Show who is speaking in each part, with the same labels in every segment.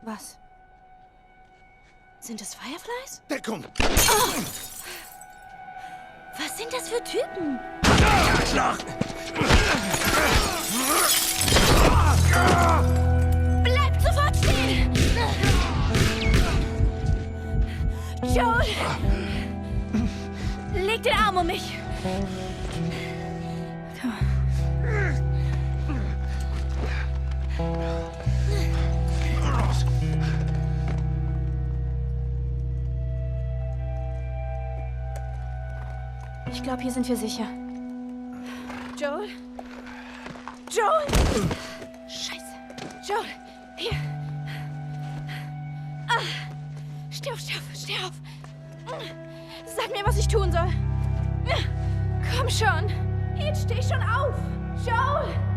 Speaker 1: Was? Sind das Fireflies?
Speaker 2: Deckung!
Speaker 1: Oh! Was sind das für Typen?
Speaker 2: Schlag!
Speaker 1: Bleibt sofort still! Joel! Leg den Arm um mich! Komm. Ich glaube, hier sind wir sicher. Joel? Joel! Scheiße. Joel, hier. Ah. Steh auf, steh auf, steh auf. Sag mir, was ich tun soll. Komm schon. Jetzt steh schon auf. Joel!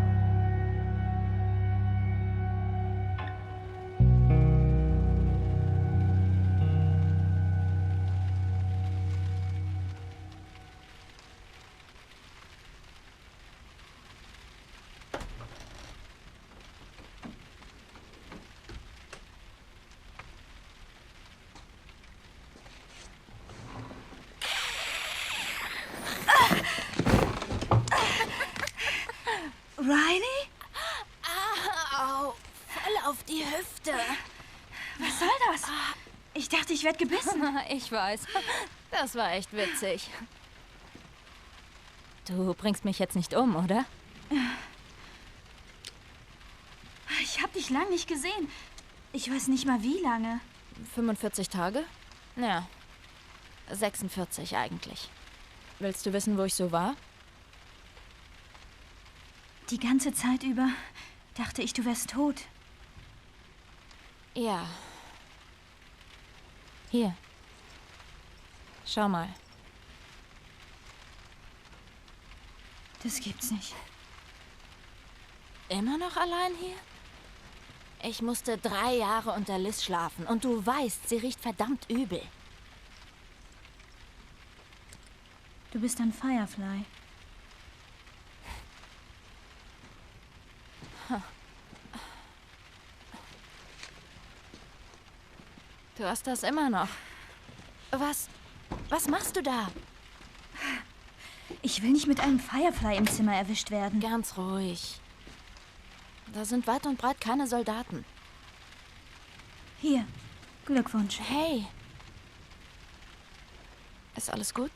Speaker 3: Riley?
Speaker 1: Au, voll auf die Hüfte.
Speaker 3: Was soll das? Ich dachte, ich werde gebissen.
Speaker 4: Ich weiß. Das war echt witzig. Du bringst mich jetzt nicht um, oder?
Speaker 3: Ich habe dich lang nicht gesehen. Ich weiß nicht mal, wie lange.
Speaker 4: 45 Tage? Ja. 46 eigentlich. Willst du wissen, wo ich so war?
Speaker 3: Die ganze Zeit über dachte ich, du wärst tot.
Speaker 4: Ja. Hier. Schau mal.
Speaker 3: Das gibt's nicht.
Speaker 4: Immer noch allein hier? Ich musste 3 Jahre unter Liz schlafen und du weißt, sie riecht verdammt übel.
Speaker 3: Du bist ein Firefly.
Speaker 4: Du hast das immer noch. Was machst du da?
Speaker 3: Ich will nicht mit einem Firefly im Zimmer erwischt werden.
Speaker 4: Ganz ruhig. Da sind weit und breit keine Soldaten.
Speaker 3: Hier, Glückwunsch.
Speaker 4: Hey. Ist alles gut?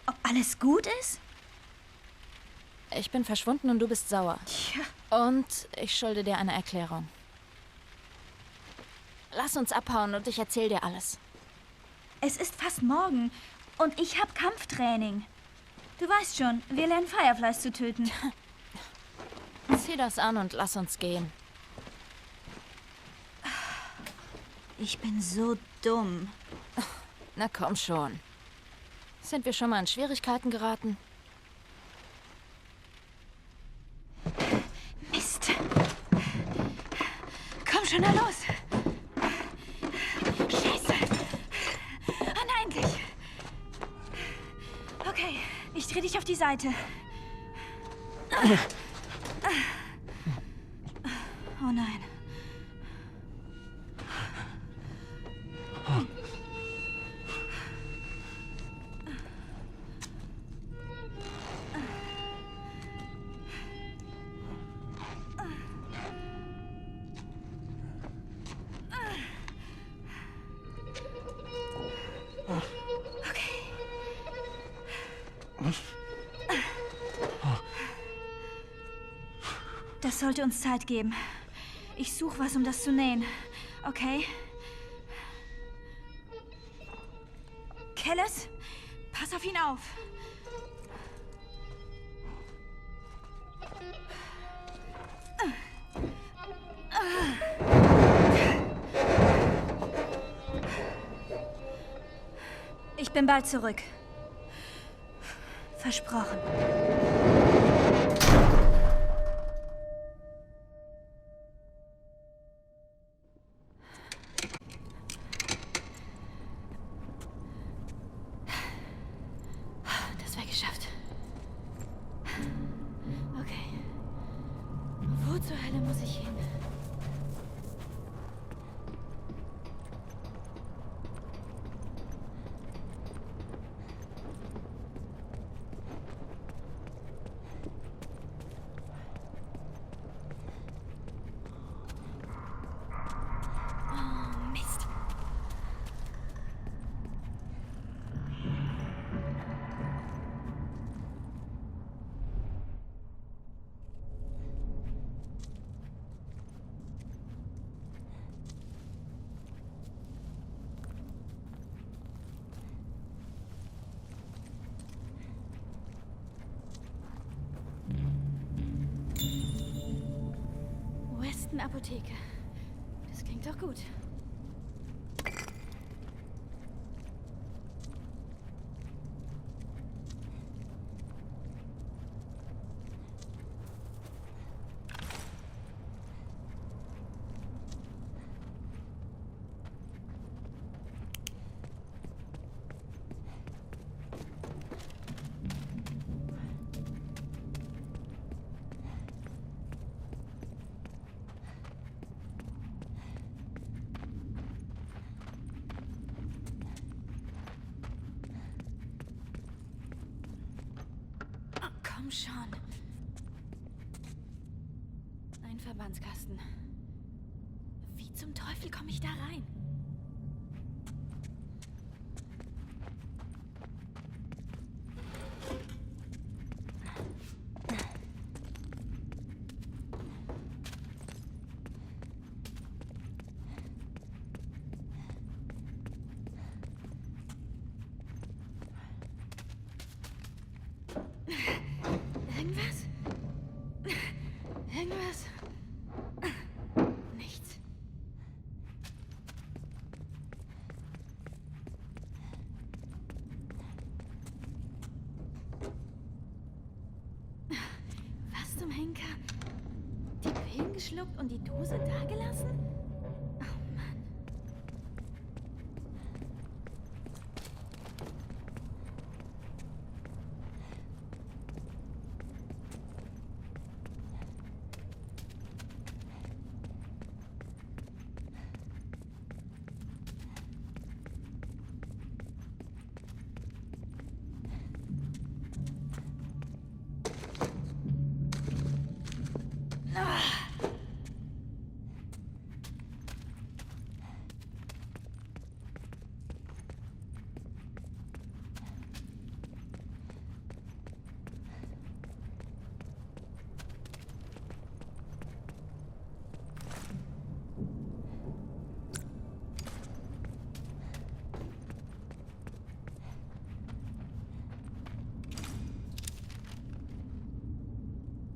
Speaker 3: Ob alles gut ist?
Speaker 4: Ich bin verschwunden und du bist sauer.
Speaker 3: Tja.
Speaker 4: Und ich schulde dir eine Erklärung. Lass uns abhauen und ich erzähl dir alles.
Speaker 3: Es ist fast morgen und ich habe Kampftraining. Du weißt schon, wir lernen Fireflies zu töten.
Speaker 4: Zieh das an und lass uns gehen.
Speaker 3: Ich bin so dumm.
Speaker 4: Na komm schon. Sind wir schon mal in Schwierigkeiten geraten?
Speaker 3: Mist. Komm schon, na los. Scheiße. Oh nein, gleich. Okay, ich dreh dich auf die Seite. Oh nein. Das sollte uns Zeit geben. Ich suche was, um das zu nähen. Okay? Kellis, pass auf ihn auf. Ich bin bald zurück. Versprochen.
Speaker 1: Wo zur Hölle muss ich hin? Oh, Mist. Weston Apotheke. Das klingt doch gut. Komm schon. Ein Verbandskasten. Wie zum Teufel komme ich da rein? Irgendwas? Irgendwas? Nichts. Was zum Henker? Die Pillen geschluckt und die Dose dagelassen? Oh Mann.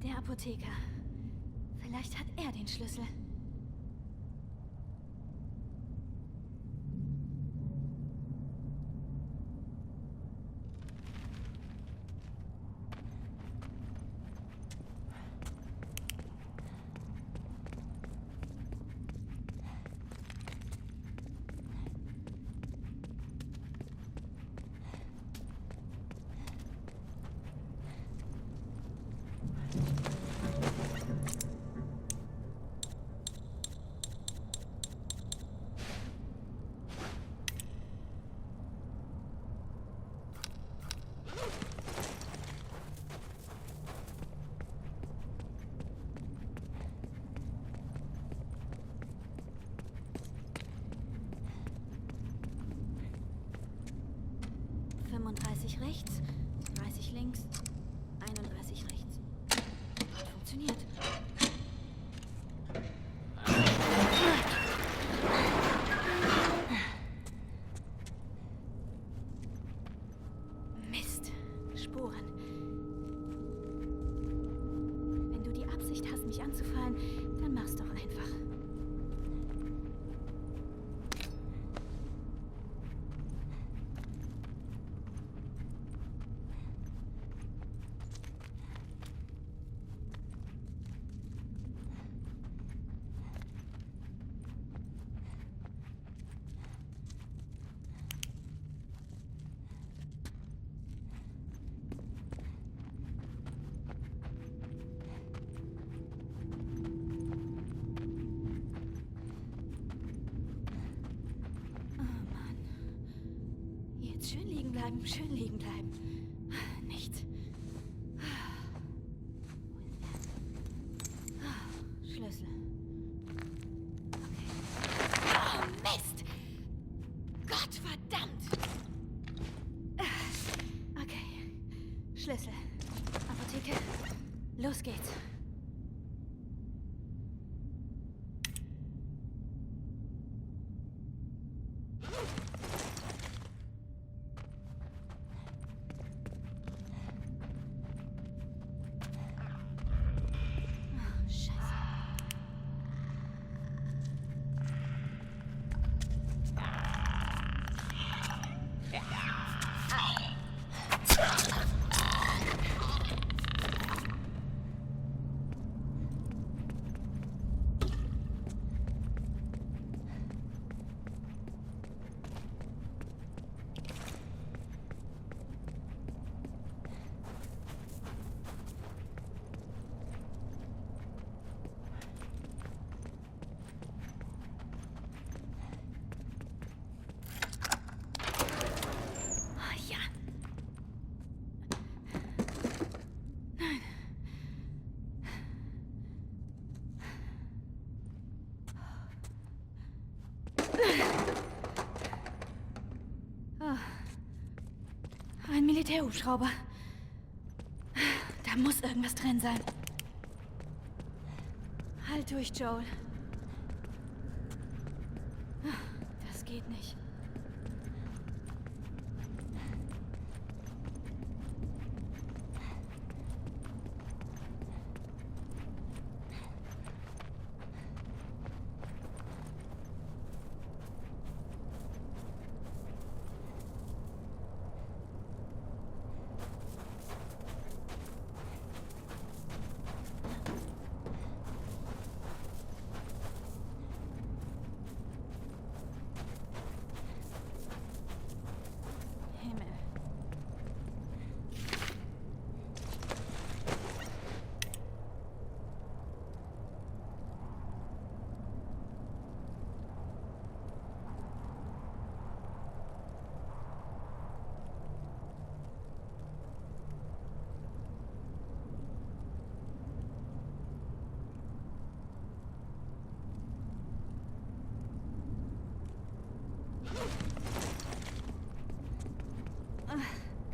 Speaker 1: Der Apotheker. Vielleicht hat er den Schlüssel. Rechts, 30 links, 31 rechts. Hat funktioniert. Mist, Spuren. Wenn du die Absicht hast, mich anzufallen, dann mach's doch einfach. bleiben, schön liegen bleiben. Nichts. Schlüssel. Okay. Oh, Mist! Gott verdammt! Okay. Schlüssel. Apotheke. Los geht's. Ein Militärhubschrauber. Da muss irgendwas drin sein. Halt durch, Joel. Das geht nicht.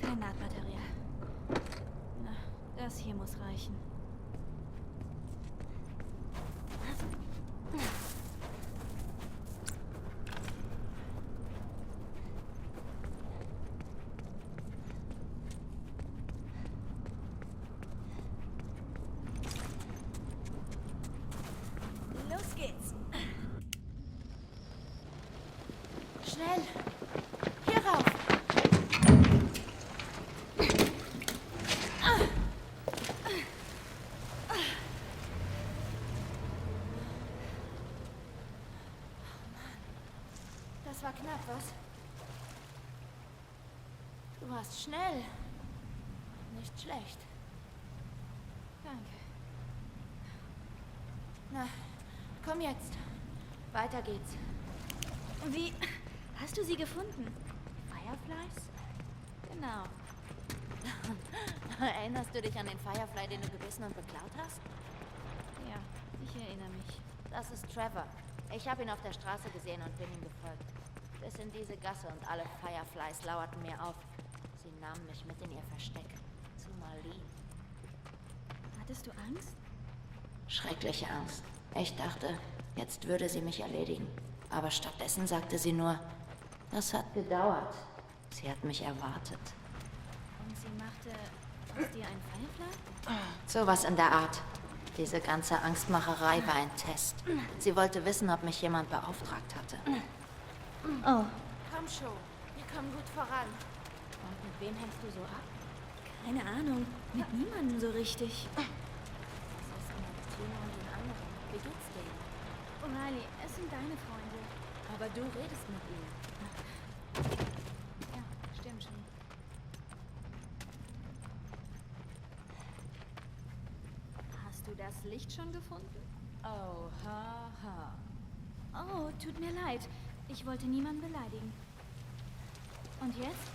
Speaker 1: Kein Nahtmaterial. Na, das hier muss reichen. Los geht's. Schnell. Hier rauf. Das war knapp, was? Du warst schnell. Nicht schlecht. Danke. Na, komm jetzt. Weiter geht's. Wie hast du sie gefunden? Fireflies? Genau. Erinnerst du dich an den Firefly, den du gebissen und beklaut hast? Ja, ich erinnere mich. Das ist Trevor. Ich habe ihn auf der Straße gesehen und bin ihm gefolgt. Bis in diese Gasse und alle Fireflies lauerten mir auf. Sie nahmen mich mit in ihr Versteck. Zu Marlene. Hattest du Angst? Schreckliche Angst. Ich dachte, jetzt würde sie mich erledigen. Aber stattdessen sagte sie nur, das hat gedauert. Sie hat mich erwartet. Und sie machte aus dir einen Firefly? Sowas in der Art. Diese ganze Angstmacherei war ein Test. Sie wollte wissen, ob mich jemand beauftragt hatte. Oh. Komm schon, wir kommen gut voran. Und mit wem hängst du so ab? Keine Ahnung, mit niemandem so richtig. Was ist mit Tina und den anderen? Wie geht's denen? O'Reilly, es sind deine Freunde. Aber du redest mit ihnen. Ja, stimmt schon. Hast du das Licht schon gefunden? Oh, ha. Oh, tut mir leid. Ich wollte niemanden beleidigen. Und jetzt?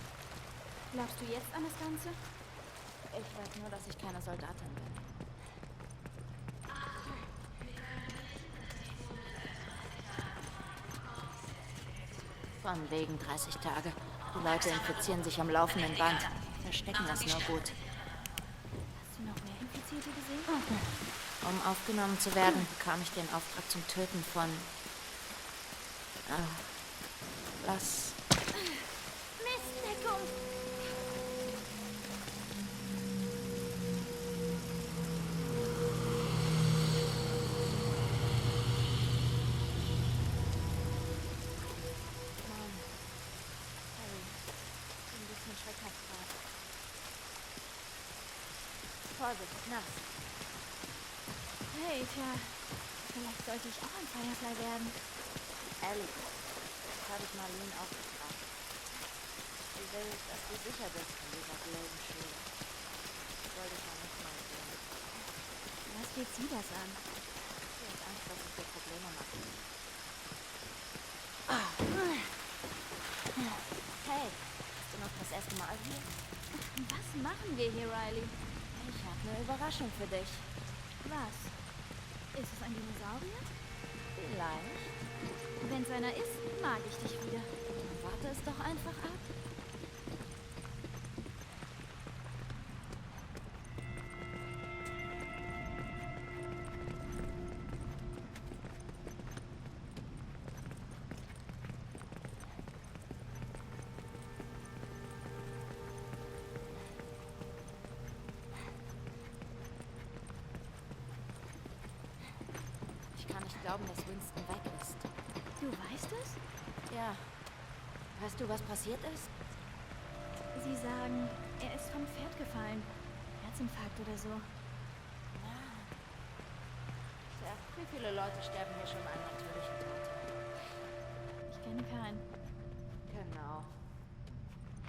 Speaker 3: Glaubst du jetzt an das Ganze?
Speaker 1: Ich weiß nur, dass ich keine Soldatin bin. Von wegen 30 Tage. Die Leute infizieren sich am laufenden Band. Verstecken das nur gut.
Speaker 3: Hast du noch mehr Infizierte gesehen?
Speaker 1: Um aufgenommen zu werden, bekam ich den Auftrag zum Töten von... Lass...
Speaker 3: Mistdeckung!
Speaker 1: Mann. Harry. Ein bisschen schreckhaft gerade. Vorsicht, nass.
Speaker 3: Hey, tja. Vielleicht sollte ich auch ein Firefly werden.
Speaker 1: Ellie. Das habe ich Marlene auch gefragt. Sie will, dass du sicher bist in dieser blöden Schule. Ich wollte dich ja nicht mal sehen.
Speaker 3: Was geht sie das an?
Speaker 1: Sie hat Angst, dass ich dir Probleme mache. Hey, bist du noch das erste Mal hier?
Speaker 3: Was machen wir hier, Riley?
Speaker 1: Ich habe eine Überraschung für dich.
Speaker 3: Was? Ist es ein Dinosaurier?
Speaker 1: Vielleicht.
Speaker 3: Wenn es einer ist, mag ich dich wieder.
Speaker 1: Dann warte es doch einfach ab. Ich kann nicht glauben, dass Winston weg ist.
Speaker 3: Du weißt es?
Speaker 1: Ja. Weißt du, was passiert ist?
Speaker 3: Sie sagen, er ist vom Pferd gefallen. Herzinfarkt oder so.
Speaker 1: Tja, wie viele Leute sterben hier schon einen natürlichen Tod?
Speaker 3: Ich kenne keinen.
Speaker 1: Genau.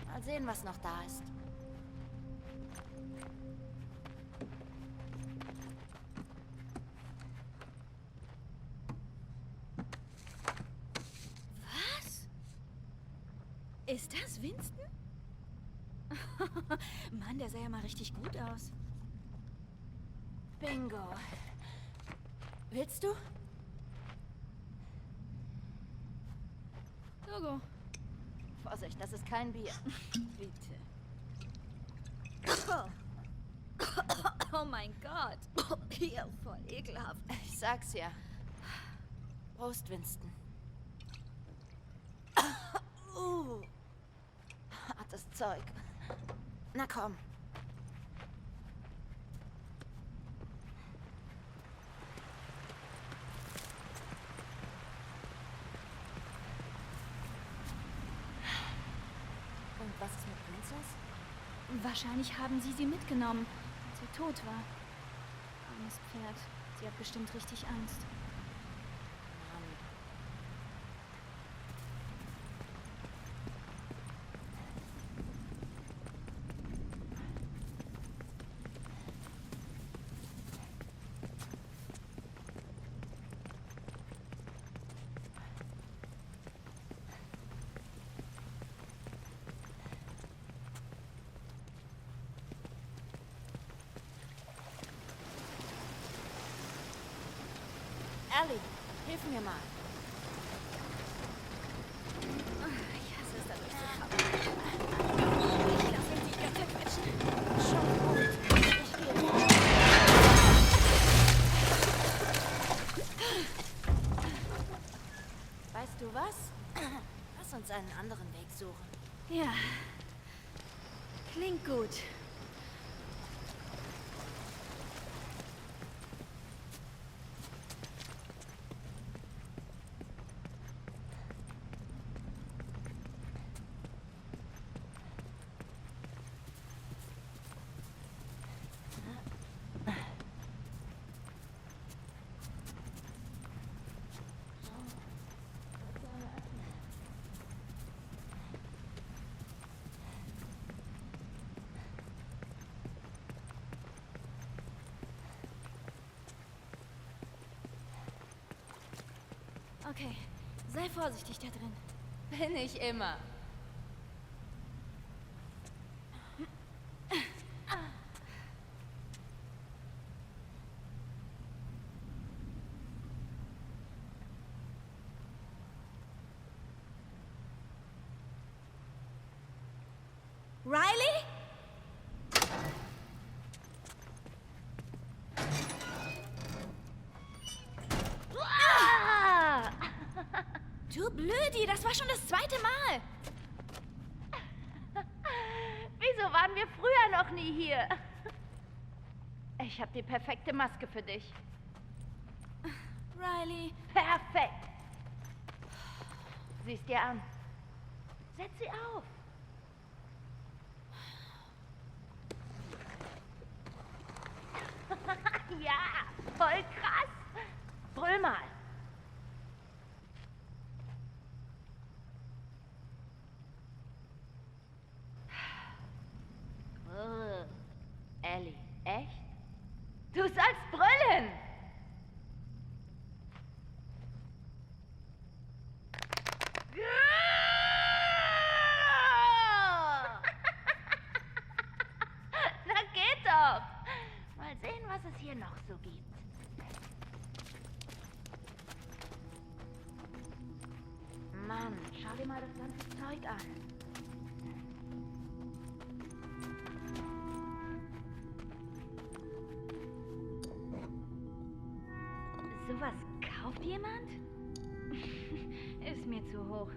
Speaker 1: Mal sehen, was noch da ist.
Speaker 3: Was? Ist das Winston? Mann, der sah ja mal richtig gut aus.
Speaker 1: Bingo. Willst du?
Speaker 3: Logo.
Speaker 1: Vorsicht, das ist kein Bier.
Speaker 3: Bitte. Oh mein Gott. Hier, voll ekelhaft.
Speaker 1: Ich sag's ja. Prost, Winston. Hartes Zeug. Na komm. Und was ist mit Princess?
Speaker 3: Wahrscheinlich haben sie mitgenommen, als sie tot war. Armes Pferd. Sie hat bestimmt richtig Angst.
Speaker 1: Mann. Ellie, hilf mir mal.
Speaker 3: Ich hasse es, da durchzukommen. Ich lasse ihn die Götter quetschen.
Speaker 1: Schon gut. Ich gehe. Weißt du was? Lass uns einen anderen Weg suchen.
Speaker 3: Ja. Klingt gut. Okay, sei vorsichtig da drin.
Speaker 1: Bin ich immer.
Speaker 4: Judy, das war schon das zweite Mal.
Speaker 1: Wieso waren wir früher noch nie hier? Ich habe die perfekte Maske für dich.
Speaker 4: Riley.
Speaker 1: Perfekt. Sieh's dir an. Setz sie auf. Ja, voll krass. Brüll mal. Ellie, echt? Du sollst brüllen! Na geht doch! Mal sehen, was es hier noch so gibt. Mann, schau dir mal das ganze Zeug an. Sowas kauft jemand? Ist mir zu hoch.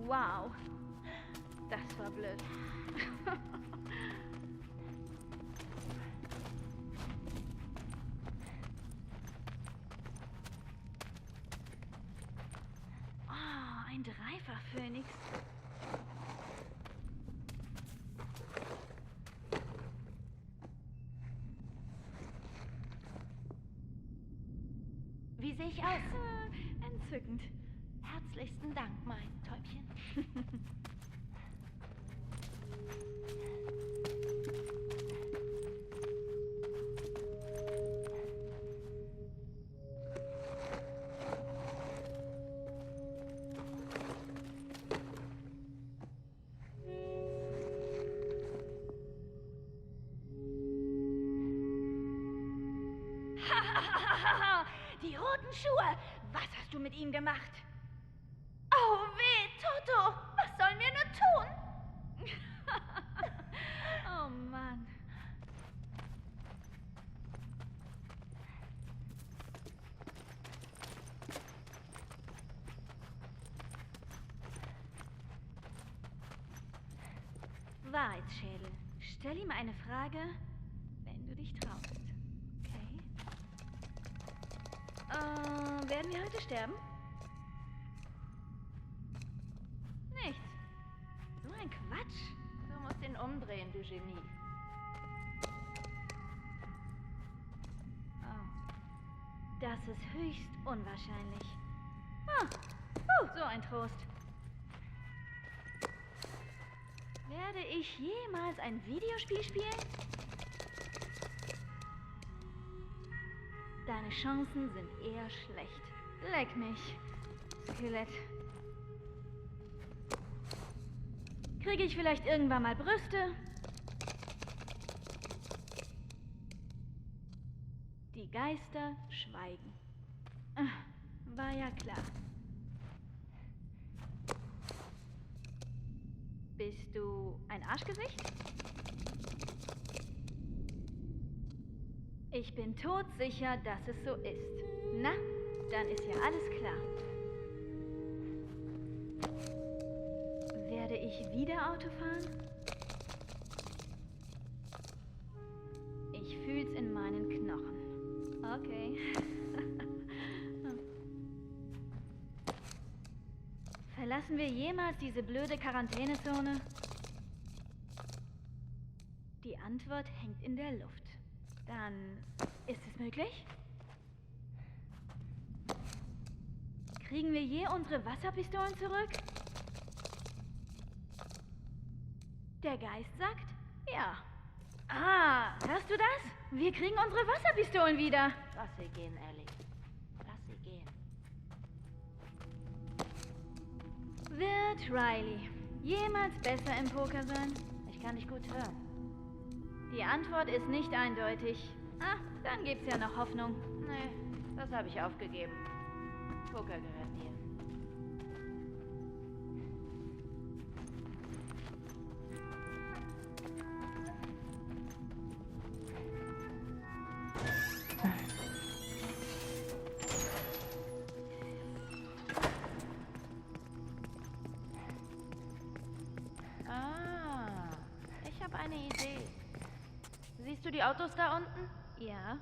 Speaker 1: Wow, das war blöd. Ein Dreifach-Phönix. Wie sehe ich aus? Entzückend. Herzlichsten Dank, mein Täubchen. Die roten Schuhe! Was hast du mit ihnen gemacht? Oh weh, Toto! Was sollen wir nur tun? Oh Mann. Wahrheitsschädel. Stell ihm eine Frage, wenn du dich traust. Werden wir heute sterben? Nichts. So ein Quatsch. Du musst ihn umdrehen, du Genie. Oh. Das ist höchst unwahrscheinlich. So ein Trost. Werde ich jemals ein Videospiel spielen? Deine Chancen sind eher schlecht. Leck mich, Skelett. Kriege ich vielleicht irgendwann mal Brüste? Die Geister schweigen. War ja klar. Bist du ein Arschgesicht? Ich bin todsicher, dass es so ist. Na, dann ist ja alles klar. Werde ich wieder Auto fahren? Ich fühl's in meinen Knochen. Okay. Verlassen wir jemals diese blöde Quarantänezone? Die Antwort hängt in der Luft. Dann ist es möglich? Kriegen wir je unsere Wasserpistolen zurück? Der Geist sagt, ja. Hörst du das? Wir kriegen unsere Wasserpistolen wieder. Lass sie gehen, Ellie. Lass sie gehen. Wird Riley jemals besser im Poker sein? Ich kann dich gut hören. Die Antwort ist nicht eindeutig. Dann gibt's ja noch Hoffnung. Nee, das habe ich aufgegeben. Poker gehört dir. eine Idee. Siehst du die Autos da unten?
Speaker 3: Ja.